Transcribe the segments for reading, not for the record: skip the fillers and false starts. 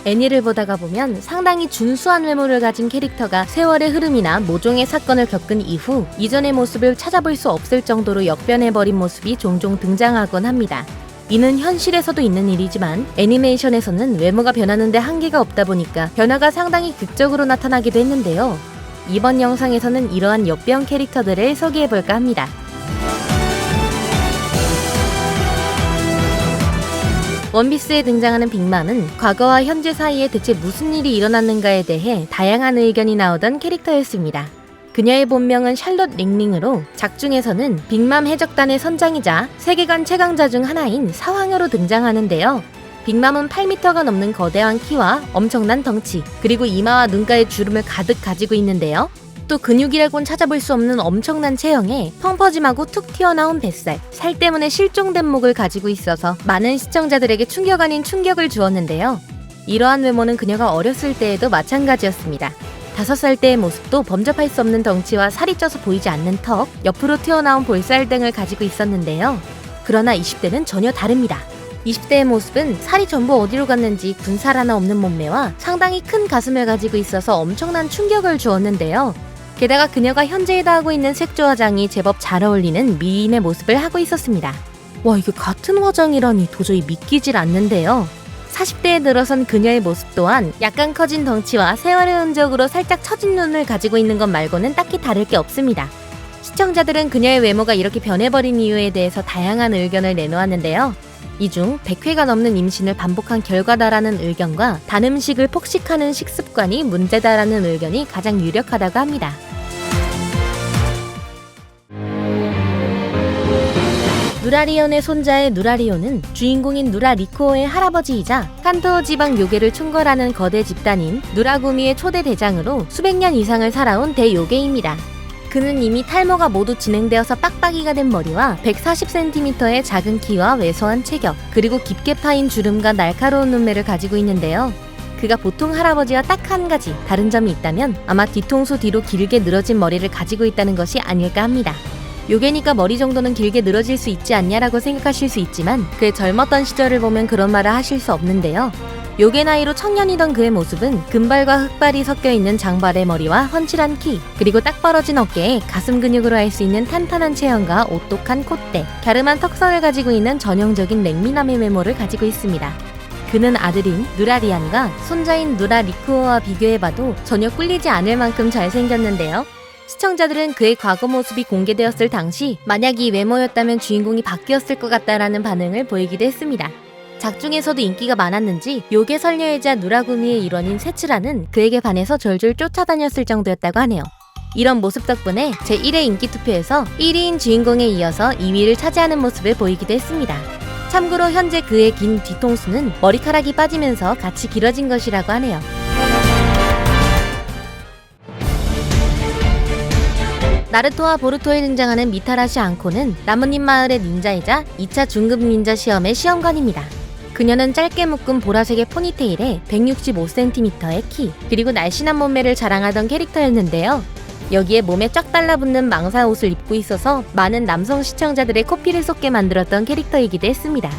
애니를 보다가 보면 상당히 준수한 외모를 가진 캐릭터가 세월의 흐름이나 모종의 사건을 겪은 이후 이전의 모습을 찾아볼 수 없을 정도로 역변해버린 모습이 종종 등장하곤 합니다. 이는 현실에서도 있는 일이지만 애니메이션에서는 외모가 변하는데 한계가 없다 보니까 변화가 상당히 극적으로 나타나기도 했는데요. 이번 영상에서는 이러한 역변 캐릭터들을 소개해볼까 합니다. 원피스에 등장하는 빅맘은 과거와 현재 사이에 대체 무슨 일이 일어났는가에 대해 다양한 의견이 나오던 캐릭터였습니다. 그녀의 본명은 샬롯 링링으로 작중에서는 빅맘 해적단의 선장이자 세계관 최강자 중 하나인 사황여로 등장하는데요. 빅맘은 8m가 넘는 거대한 키와 엄청난 덩치, 그리고 이마와 눈가에 주름을 가득 가지고 있는데요. 또 근육이라곤 찾아볼 수 없는 엄청난 체형에 펑퍼짐하고 툭 튀어나온 뱃살, 살 때문에 실종된 목을 가지고 있어서 많은 시청자들에게 충격 아닌 충격을 주었는데요. 이러한 외모는 그녀가 어렸을 때에도 마찬가지였습니다. 5살 때의 모습도 범접할 수 없는 덩치와 살이 쪄서 보이지 않는 턱, 옆으로 튀어나온 볼살 등을 가지고 있었는데요. 그러나 20대는 전혀 다릅니다. 20대의 모습은 살이 전부 어디로 갔는지 군살 하나 없는 몸매와 상당히 큰 가슴을 가지고 있어서 엄청난 충격을 주었는데요. 게다가 그녀가 현재에도 하고 있는 색조 화장이 제법 잘 어울리는 미인의 모습을 하고 있었습니다. 와, 이게 같은 화장이라니 도저히 믿기질 않는데요. 40대에 들어선 그녀의 모습 또한 약간 커진 덩치와 세월의 흔적으로 살짝 처진 눈을 가지고 있는 것 말고는 딱히 다를 게 없습니다. 시청자들은 그녀의 외모가 이렇게 변해버린 이유에 대해서 다양한 의견을 내놓았는데요. 이 중 100회가 넘는 임신을 반복한 결과다라는 의견과 단 음식을 폭식하는 식습관이 문제다라는 의견이 가장 유력하다고 합니다. 누라리온의 손자의 누라리온은 주인공인 누라리코어의 할아버지이자 칸토 지방 요괴를 총괄하는 거대 집단인 누라구미의 초대 대장으로 수백 년 이상을 살아온 대요괴입니다. 그는 이미 탈모가 모두 진행되어서 빡빡이가 된 머리와 140cm의 작은 키와 왜소한 체격, 그리고 깊게 파인 주름과 날카로운 눈매를 가지고 있는데요. 그가 보통 할아버지와 딱 한 가지 다른 점이 있다면 아마 뒤통수 뒤로 길게 늘어진 머리를 가지고 있다는 것이 아닐까 합니다. 요괴니까 머리 정도는 길게 늘어질 수 있지 않냐라고 생각하실 수 있지만 그의 젊었던 시절을 보면 그런 말을 하실 수 없는데요. 요괴 나이로 청년이던 그의 모습은 금발과 흑발이 섞여있는 장발의 머리와 훤칠한 키, 그리고 딱 벌어진 어깨에 가슴 근육으로 할 수 있는 탄탄한 체형과 오똑한 콧대, 갸름한 턱선을 가지고 있는 전형적인 냉미남의 외모를 가지고 있습니다. 그는 아들인 누라리안과 손자인 누라리쿠어와 비교해봐도 전혀 꿀리지 않을 만큼 잘생겼는데요. 시청자들은 그의 과거 모습이 공개되었을 당시 만약 이 외모였다면 주인공이 바뀌었을 것 같다라는 반응을 보이기도 했습니다. 작중에서도 인기가 많았는지 요괴 선녀이자 누라구미의 일원인 세츠라는 그에게 반해서 졸졸 쫓아다녔을 정도였다고 하네요. 이런 모습 덕분에 제1회 인기 투표에서 1위인 주인공에 이어서 2위를 차지하는 모습을 보이기도 했습니다. 참고로 현재 그의 긴 뒤통수는 머리카락이 빠지면서 같이 길어진 것이라고 하네요. 나루토와 보루토에 등장하는 미타라시 앙코는 나뭇잎 마을의 닌자이자 2차 중급 닌자 시험의 시험관입니다. 그녀는 짧게 묶은 보라색의 포니테일에 165cm의 키, 그리고 날씬한 몸매를 자랑하던 캐릭터였는데요. 여기에 몸에 쫙 달라붙는 망사 옷을 입고 있어서 많은 남성 시청자들의 코피를 쏟게 만들었던 캐릭터이기도 했습니다.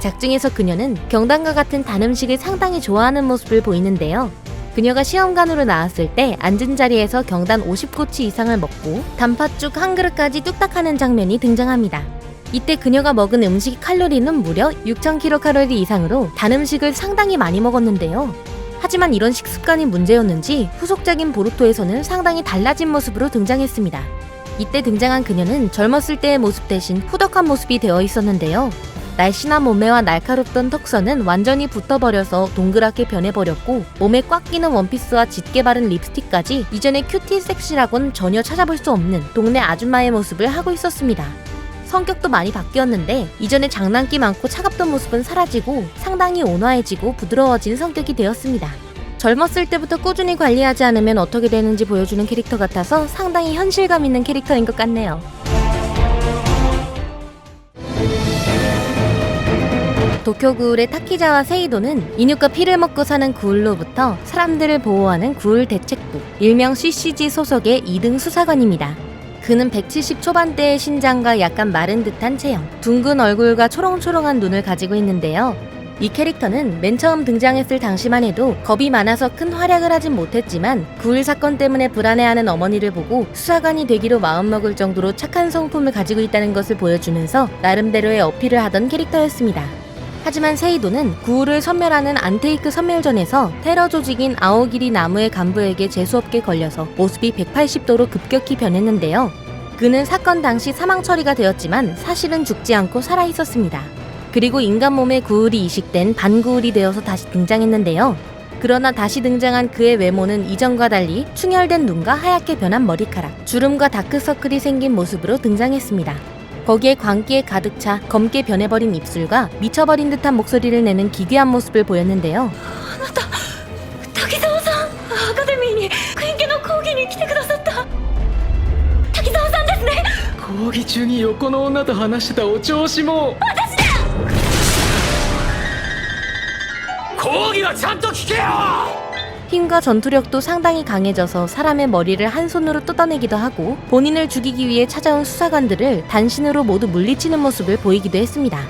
작중에서 그녀는 경단과 같은 단 음식을 상당히 좋아하는 모습을 보이는데요. 그녀가 시험관으로 나왔을 때 앉은 자리에서 경단 50꼬치 이상을 먹고 단팥죽 한 그릇까지 뚝딱 하는 장면이 등장합니다. 이때 그녀가 먹은 음식 칼로리는 무려 6000kcal 이상으로 단 음식을 상당히 많이 먹었는데요. 하지만 이런 식습관이 문제였는지 후속작인 보루토에서는 상당히 달라진 모습으로 등장했습니다. 이때 등장한 그녀는 젊었을 때의 모습 대신 후덕한 모습이 되어 있었는데요. 날씬한 몸매와 날카롭던 턱선은 완전히 붙어버려서 동그랗게 변해버렸고 몸에 꽉 끼는 원피스와 짙게 바른 립스틱까지 이전의 큐티 섹시라곤 전혀 찾아볼 수 없는 동네 아줌마의 모습을 하고 있었습니다. 성격도 많이 바뀌었는데 이전에 장난기 많고 차갑던 모습은 사라지고 상당히 온화해지고 부드러워진 성격이 되었습니다. 젊었을 때부터 꾸준히 관리하지 않으면 어떻게 되는지 보여주는 캐릭터 같아서 상당히 현실감 있는 캐릭터인 것 같네요. 도쿄 구울의 타키자와 세이도는 인육과 피를 먹고 사는 구울로부터 사람들을 보호하는 구울 대책부, 일명 CCG 소속의 2등 수사관입니다. 그는 170 초반대의 신장과 약간 마른 듯한 체형, 둥근 얼굴과 초롱초롱한 눈을 가지고 있는데요. 이 캐릭터는 맨 처음 등장했을 당시만 해도 겁이 많아서 큰 활약을 하진 못했지만 구울 사건 때문에 불안해하는 어머니를 보고 수사관이 되기로 마음먹을 정도로 착한 성품을 가지고 있다는 것을 보여주면서 나름대로의 어필을 하던 캐릭터였습니다. 하지만 세이도는 구울을 섬멸하는 안테이크 섬멸전에서 테러 조직인 아오기리 나무의 간부에게 재수없게 걸려서 모습이 180도로 급격히 변했는데요. 그는 사건 당시 사망 처리가 되었지만 사실은 죽지 않고 살아있었습니다. 그리고 인간 몸에 구울이 이식된 반구울이 되어서 다시 등장했는데요. 그러나 다시 등장한 그의 외모는 이전과 달리 충혈된 눈과 하얗게 변한 머리카락, 주름과 다크서클이 생긴 모습으로 등장했습니다. 거기에 광기에 가득 차 검게 변해버린 입술과 미쳐버린 듯한 목소리를 내는 기괴한 모습을 보였는데요. 滝沢さん、アカデミーにクイン家の講義に来てくださった滝沢さんですね。講義中に横の女と話してたお調子も私だ。講義はちゃんと聞けよ。 힘과 전투력도 상당히 강해져서 사람의 머리를 한 손으로 뜯어내기도 하고 본인을 죽이기 위해 찾아온 수사관들을 단신으로 모두 물리치는 모습을 보이기도 했습니다.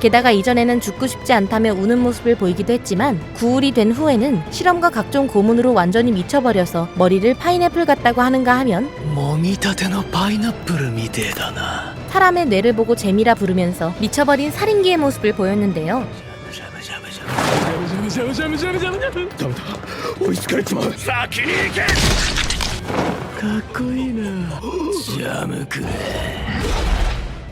게다가 이전에는 죽고 싶지 않다며 우는 모습을 보이기도 했지만 구울이 된 후에는 실험과 각종 고문으로 완전히 미쳐버려서 머리를 파인애플 같다고 하는가 하면 もぎたてのパイナップルみてえだな。 사람의 뇌를 보고 재미라 부르면서 미쳐버린 살인귀의 모습을 보였는데요. ダメだ、追いつかれちまう。先に行け。かっこいいな。ジャムくれ。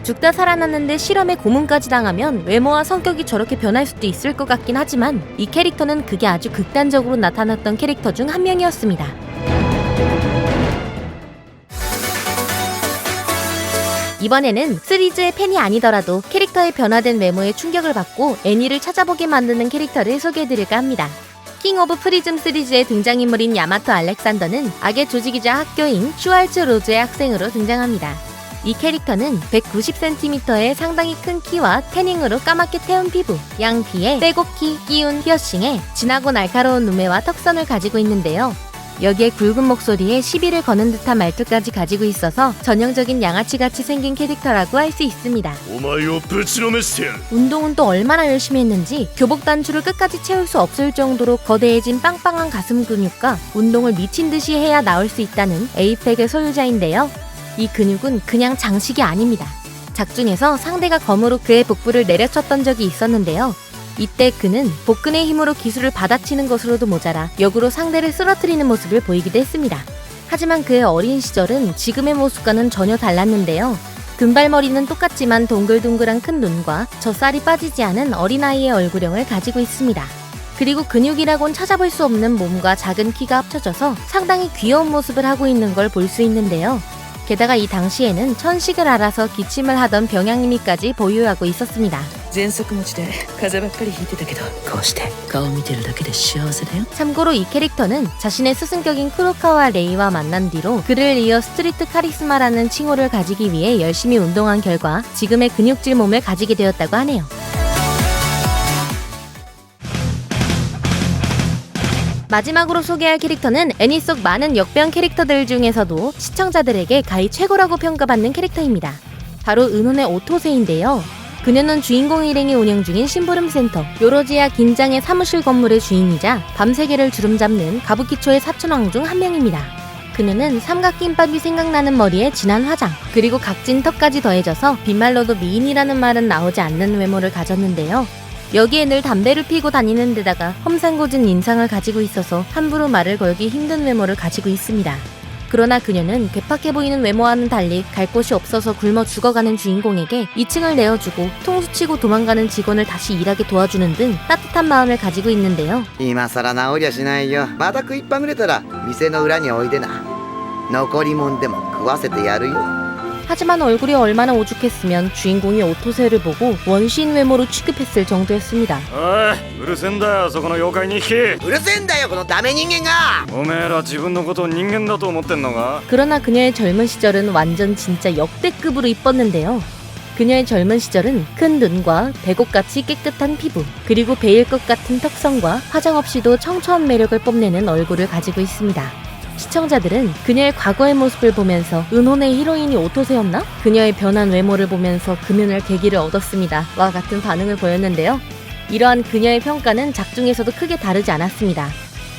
죽다 살아났는데 실험에 고문까지 당하면 외모와 성격이 저렇게 변할 수도 있을 것 같긴 하지만 이 캐릭터는 그게 아주 극단적으로 나타났던 캐릭터 중 한 명이었습니다. 이번에는 시리즈의 팬이 아니더라도 캐릭터의 변화된 외모에 충격을 받고 애니를 찾아보게 만드는 캐릭터를 소개해드릴까 합니다. 킹 오브 프리즘 시리즈의 등장인물인 야마토 알렉산더는 악의 조직이자 학교인 슈왈츠 로즈의 학생으로 등장합니다. 이 캐릭터는 190cm의 상당히 큰 키와 태닝으로 까맣게 태운 피부, 양피에 빼곡히 끼운 피어싱에 진하고 날카로운 눈매와 턱선을 가지고 있는데요. 여기에 굵은 목소리에 시비를 거는 듯한 말투까지 가지고 있어서 전형적인 양아치같이 생긴 캐릭터라고 할 수 있습니다. 운동은 또 얼마나 열심히 했는지 교복 단추를 끝까지 채울 수 없을 정도로 거대해진 빵빵한 가슴 근육과 운동을 미친 듯이 해야 나올 수 있다는 에이펙의 소유자인데요. 이 근육은 그냥 장식이 아닙니다. 작중에서 상대가 검으로 그의 복부를 내려쳤던 적이 있었는데요. 이때 그는 복근의 힘으로 기술을 받아치는 것으로도 모자라 역으로 상대를 쓰러뜨리는 모습을 보이기도 했습니다. 하지만 그의 어린 시절은 지금의 모습과는 전혀 달랐는데요. 금발머리는 똑같지만 동글동글한 큰 눈과 젖살이 빠지지 않은 어린아이의 얼굴형을 가지고 있습니다. 그리고 근육이라곤 찾아볼 수 없는 몸과 작은 키가 합쳐져서 상당히 귀여운 모습을 하고 있는 걸 볼 수 있는데요. 게다가 이 당시에는 천식을 알아서 기침을 하던 병양이미까지 보유하고 있었습니다. 喘息持ちで風邪ばっかりひいてたけどこうして顔見てるだけで幸せだよ。 참고로 이 캐릭터는 자신의 스승격인 쿠로카와 레이와 만난 뒤로 그를 이어 스트리트 카리스마라는 칭호를 가지기 위해 열심히 운동한 결과 지금의 근육질 몸을 가지게 되었다고 하네요. 마지막으로 소개할 캐릭터는 애니 속 많은 역병 캐릭터들 중에서도 시청자들에게 가히 최고라고 평가받는 캐릭터입니다. 바로 은혼의 오토세인데요. 그녀는 주인공 일행이 운영 중인 심부름센터 요로지야 긴장의 사무실 건물의 주인이자 밤세계를 주름잡는 가부키초의 사촌왕 중 한 명입니다. 그녀는 삼각김밥이 생각나는 머리에 진한 화장, 그리고 각진 턱까지 더해져서 빈말로도 미인이라는 말은 나오지 않는 외모를 가졌는데요. 여기에 늘 담배를 피고 다니는 데다가 험상궂은 인상을 가지고 있어서 함부로 말을 걸기 힘든 외모를 가지고 있습니다. 그러나 그녀는 괴팍해 보이는 외모와는 달리 갈 곳이 없어서 굶어 죽어가는 주인공에게 2층을 내어주고 통수치고 도망가는 직원을 다시 일하게 도와주는 등 따뜻한 마음을 가지고 있는데요. 今さら治りゃしないよ。また食いっぱぐれたら店の裏においでな。残りもんでも食わせてやるよ。 하지만 얼굴이 얼마나 오죽했으면 주인공이 오토세를 보고 원시인 외모로 취급했을 정도였습니다. おい、うるせんだよ、そこの妖怪2匹。うるせえんだよこのダメ人間が。おめえら自分のことを人間だと思ってんのか？ 그러나 그녀의 젊은 시절은 완전 진짜 역대급으로 이뻤는데요. 그녀의 젊은 시절은 큰 눈과 배꼽같이 깨끗한 피부, 그리고 베일 것 같은 턱선과 화장 없이도 청초한 매력을 뽐내는 얼굴을 가지고 있습니다. 시청자들은 그녀의 과거의 모습을 보면서 은혼의 히로인이 오토세였나? 그녀의 변한 외모를 보면서 금연할 계기를 얻었습니다. 와 같은 반응을 보였는데요. 이러한 그녀의 평가는 작중에서도 크게 다르지 않았습니다.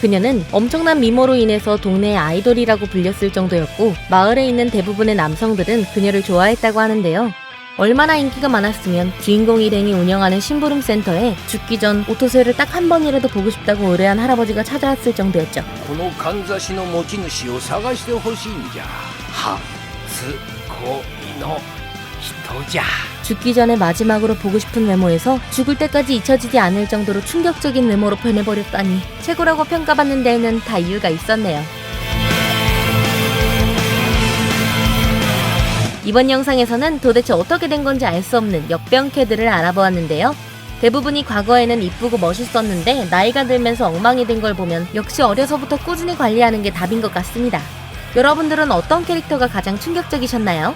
그녀는 엄청난 미모로 인해서 동네의 아이돌이라고 불렸을 정도였고 마을에 있는 대부분의 남성들은 그녀를 좋아했다고 하는데요. 얼마나 인기가 많았으면 주인공 일행이 운영하는 심부름 센터에 죽기 전 오토세를 딱 한 번이라도 보고 싶다고 의뢰한 할아버지가 찾아왔을 정도였죠. このかんざしの持ち主を探してほしいんじゃ。初恋の人じゃ。 죽기 전에 마지막으로 보고 싶은 외모에서 죽을 때까지 잊혀지지 않을 정도로 충격적인 외모로 변해버렸다니 최고라고 평가받는 데에는 다 이유가 있었네요. 이번 영상에서는 도대체 어떻게 된 건지 알 수 없는 역병 캐드를 알아보았는데요. 대부분이 과거에는 이쁘고 멋있었는데 나이가 들면서 엉망이 된 걸 보면 역시 어려서부터 꾸준히 관리하는 게 답인 것 같습니다. 여러분들은 어떤 캐릭터가 가장 충격적이셨나요?